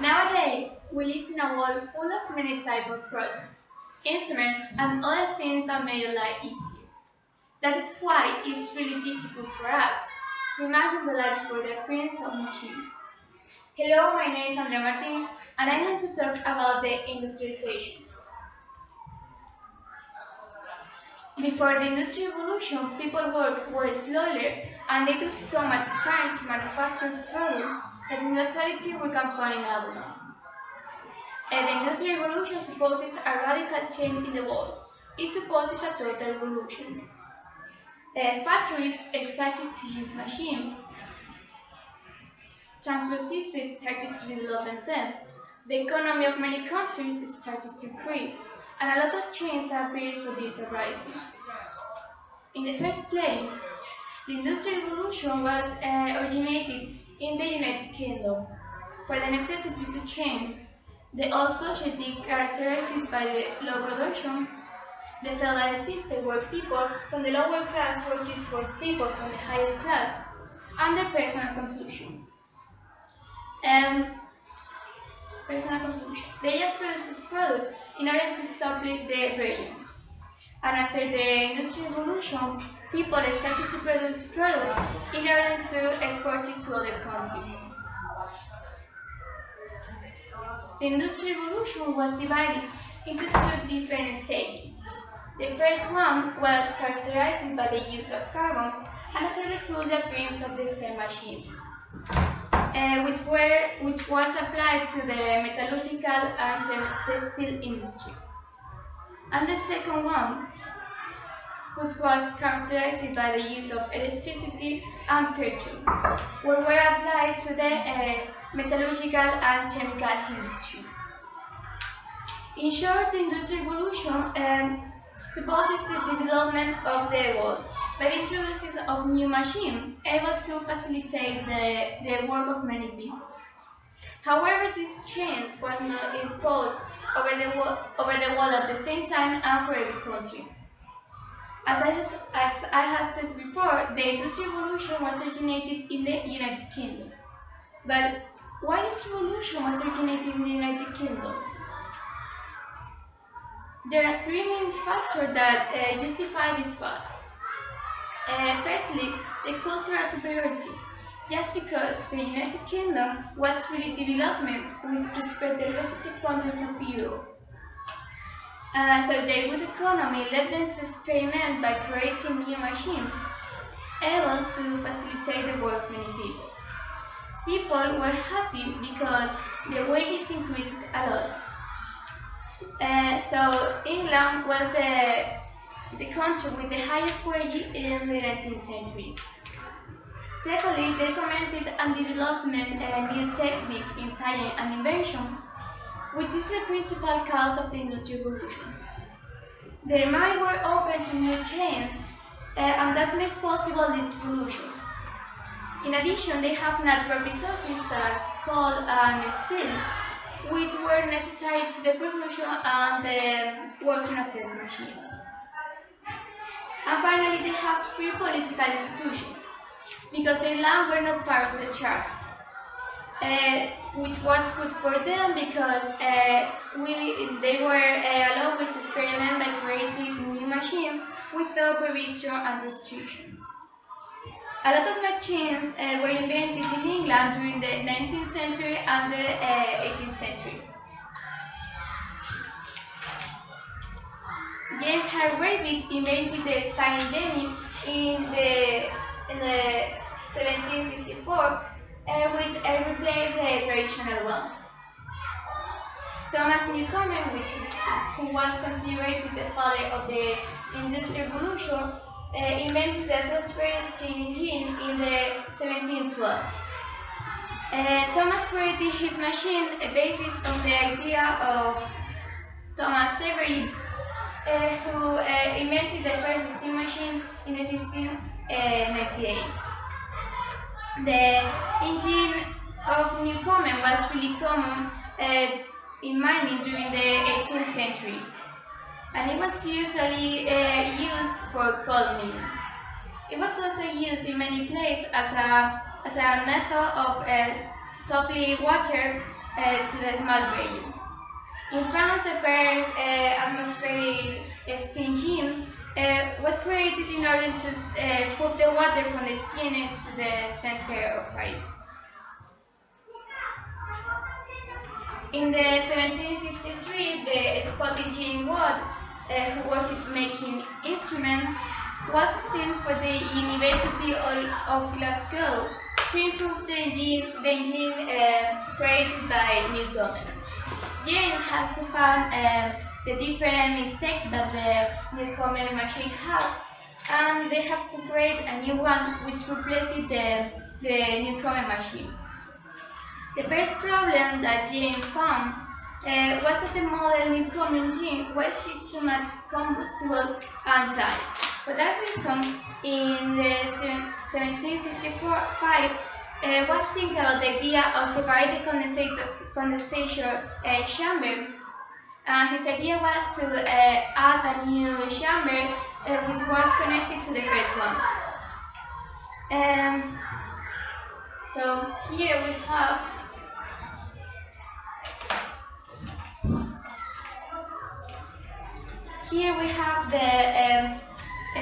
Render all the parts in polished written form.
Nowadays, we live in a world full of many types of products, instruments, and other things that make life easier. That is why it's really difficult for us to imagine the life for the prints of machine. Hello, my name is Andrea Martín, and I'm going to talk about the industrialization. Before the Industrial Revolution, people were slower and they took so much time to manufacture products that in actuality we can find in our lives. The Industrial Revolution supposes a radical change in the world. It supposes a total revolution. Factories started to use machines. Transport systems started to develop themselves. The economy of many countries started to increase, and a lot of change appeared for this uprising. In the first place, the Industrial Revolution was originated in the United Kingdom, for the necessity to change the old society characterized by the low production, the feudal system where people from the lower class worked for people from the highest class, and the personal consumption. They just produced products in order to supply the region. And after the Industrial Revolution, people started to produce products in order to export it to other countries. The Industrial Revolution was divided into two different stages. The first one was characterized by the use of carbon, and as a result the appearance of the steam machine, which was applied to the metallurgical and textile industry. And the second one, which was characterized by the use of electricity and petrol, were applied to the metallurgical and chemical industry. In short, the Industrial Revolution supposes the development of the world by the introduction of new machines able to facilitate the work of many people. However, this change was not imposed over the world at the same time and for every country. As I have said before, the Industrial Revolution was originated in the United Kingdom. But why this revolution was originated in the United Kingdom? There are three main factors that justify this fact. Firstly, the cultural superiority. Just because the United Kingdom was really development with respect to the rest of the countries of Europe. So their good economy led them to experiment by creating new machines, able to facilitate the work of many people. People were happy because their wages increased a lot. So England was the country with the highest wages in the 19th century. Secondly, they fomented and developed a new technique in science and invention, which is the principal cause of the Industrial Revolution. Their minds were open to new changes, and that made possible this revolution. In addition, they have natural resources such as coal and steel, which were necessary to the production and the working of this machine. And finally, they have free political institutions, because their land were not part of the chart, which was good for them because they were allowed to experiment by creating new machines without provision and restriction. A lot of machines were invented in England during the 19th century and the 18th century. James Hargreaves invented the spinning jenny in 1764, which replaced the traditional one. Thomas Newcomen, who was considered the father of the Industrial Revolution, invented the atmospheric steam engine in the 1712. Thomas created his machine based on the idea of Thomas Savery, who invented the first steam machine in 1698. The engine of Newcomen was really common in mining during the 18th century, and it was usually used for coal mining. It was also used in many places as a method of supply water to the small region. In France, the first atmospheric steam engine was created in order to pump the water from the sea to the center of Paris. In the 1763, the Scottish James Watt, who worked making instruments, was sent for the University of Glasgow to improve the engine created by Newcomen. James has to find the different mistakes that the Newcomen machine has, and they have to create a new one which replaces the Newcomen machine. The first problem that James found was that the model Newcomen engine wasted too much combustible and time. For that reason, in the 1765, one thing about the idea of separating the condensation chamber. His idea was to add a new chamber which was connected to the first one. So here we have the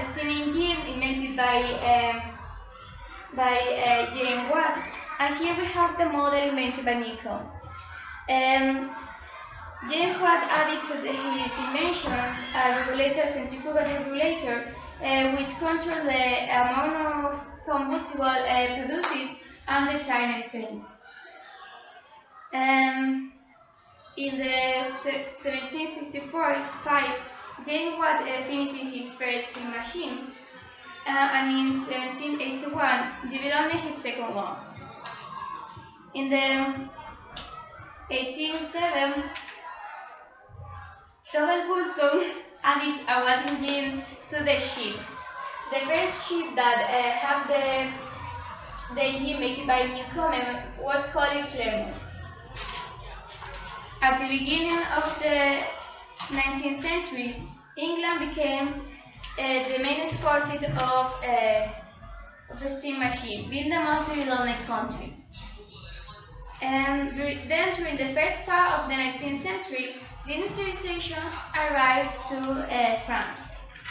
steam engine invented by James Watt, and here we have the model invented by Newcomen. James Watt added to his inventions a centrifugal regulator, which controls the amount of combustible produces and the time spent. In the 1765, James Watt finished his first steam machine, and in 1781 developed his second one. In the 1807, Robert Fulton added a Watt engine to the ship. The first ship that had the engine made by Newcomen was called Clermont. At the beginning of the 19th century, England became the main exporter of a steam machine, being the most developed country. And then, during the first part of the 19th century, the industrialization arrived to France,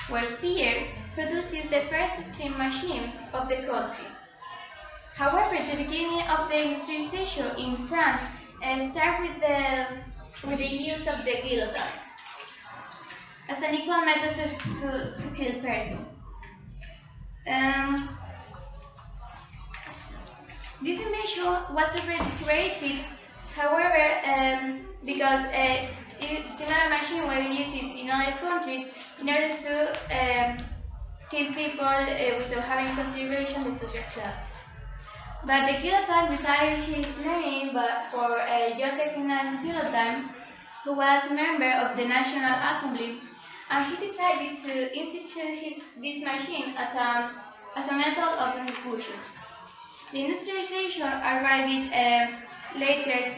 where Pierre produces the first steam machine of the country. However, the beginning of the industrialization in France started with the use of the guillotine as an equal method to kill person. This invention was already created, however, because similar machines were used in other countries in order to kill people without having in consideration the social class. But the guillotine received his name for Joseph Guillotine, who was a member of the National Assembly, and he decided to institute this machine as a method of execution. The industrialization arrived later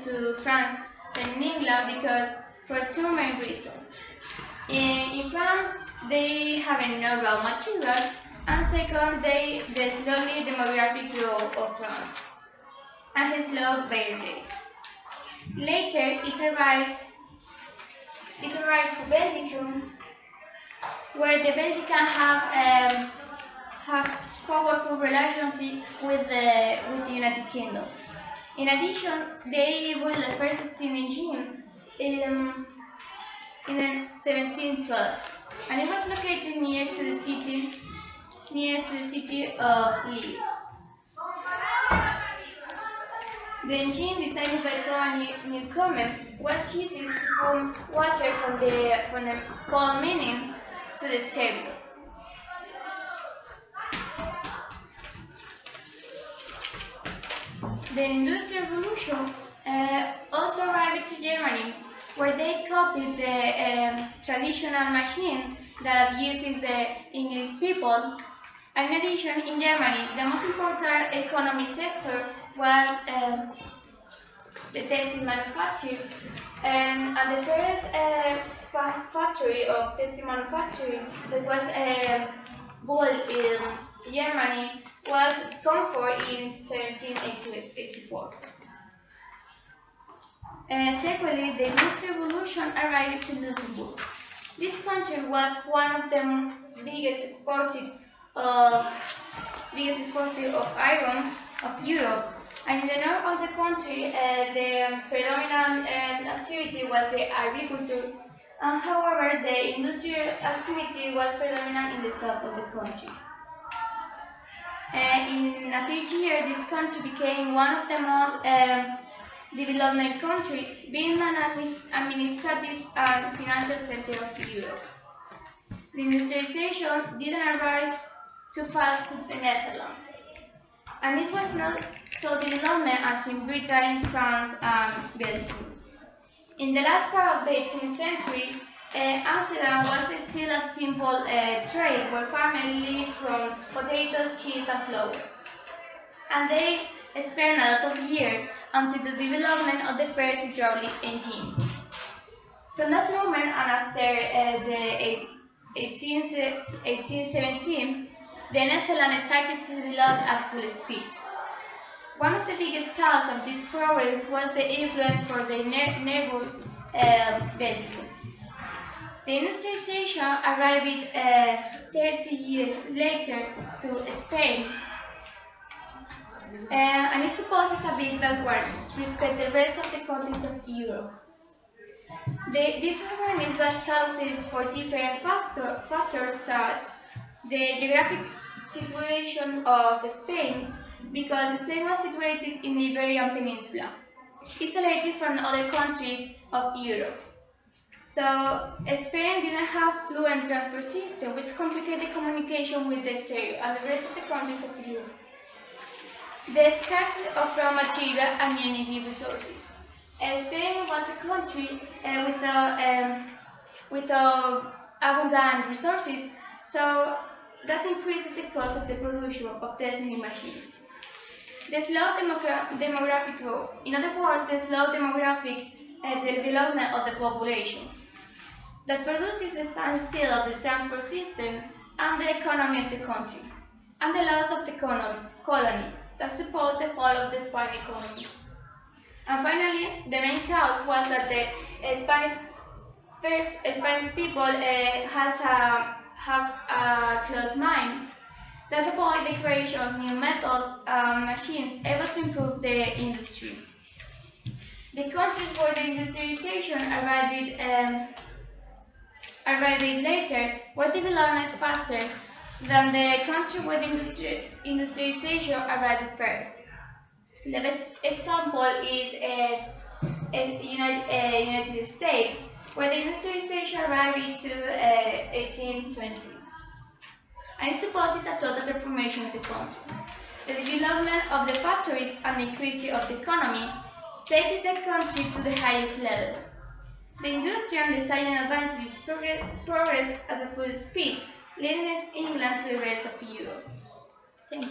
to France than in England because for two main reasons. In France, they have no raw material, and second, the slowly demographic growth of France and his slow birth rate. Later, it arrived to Belgium, where the Belgians have powerful relationship with the United Kingdom. In addition, they built the first steam engine in 1712, and it was located near to the city of Lille. The engine designed by Thomas Newcomen was used to pump water from the coal mining to the stereo. The Industrial Revolution also arrived to Germany, where they copied the traditional machine that uses the English people. In addition, in Germany, the most important economic sector was the textile manufacturing, and the first factory of textile manufacturing that was built in Germany was Comfort in 1784. Secondly, the Industrial Revolution arrived to Luxembourg. This country was one of the biggest exporters of iron of Europe. And in the north of the country, the predominant activity was the agriculture. However, the industrial activity was predominant in the south of the country. In a few years, this country became one of the most developed countries, being an administrative and financial center of Europe. The industrialization didn't arrive too fast to the Netherlands, and it was not so developed as in Britain, France, and Belgium. In the last part of the 18th century, Amsterdam was still a simple trade where farmers lived from potatoes, cheese, and flour. And they spent a lot of years until the development of the first hydraulic engine. From that moment and after the 1817, the Netherlands started to develop at full speed. One of the biggest causes of this progress was the influence from the neighbors Belgium. The industrialization arrived 30 years later to Spain, and it supposes a big awareness respect the rest of the countries of Europe. This awareness was caused for different factors such the geographic situation of Spain, because Spain was situated in the Iberian Peninsula, isolated from other countries of Europe. So Spain didn't have fluent transport system, which complicated communication with the exterior and the rest of the countries of Europe. The scarcity of raw material and energy resources. Spain was a country without abundant resources, so that increases the cost of the production of the new machine. The slow demographic growth. In other words, the slow demographic development of the population that produces the standstill of the transport system and the economy of the country, and the loss of the colonies that suppose the fall of the Spanish economy. And finally, the main cause was that the Spanish people have a closed mind that avoid the creation of new methods and machines able to improve the industry. The countries where the industrialization arrived later were developed faster than the country where the industrialization arrived first. The best example is United States, where the industrialization arrived to 1820. And it supposes a total transformation of the country. The development of the factories and the increase of the economy takes the country to the highest level. The industry and design advances progress at a full speed, leading England to the rest of Europe. Thank you.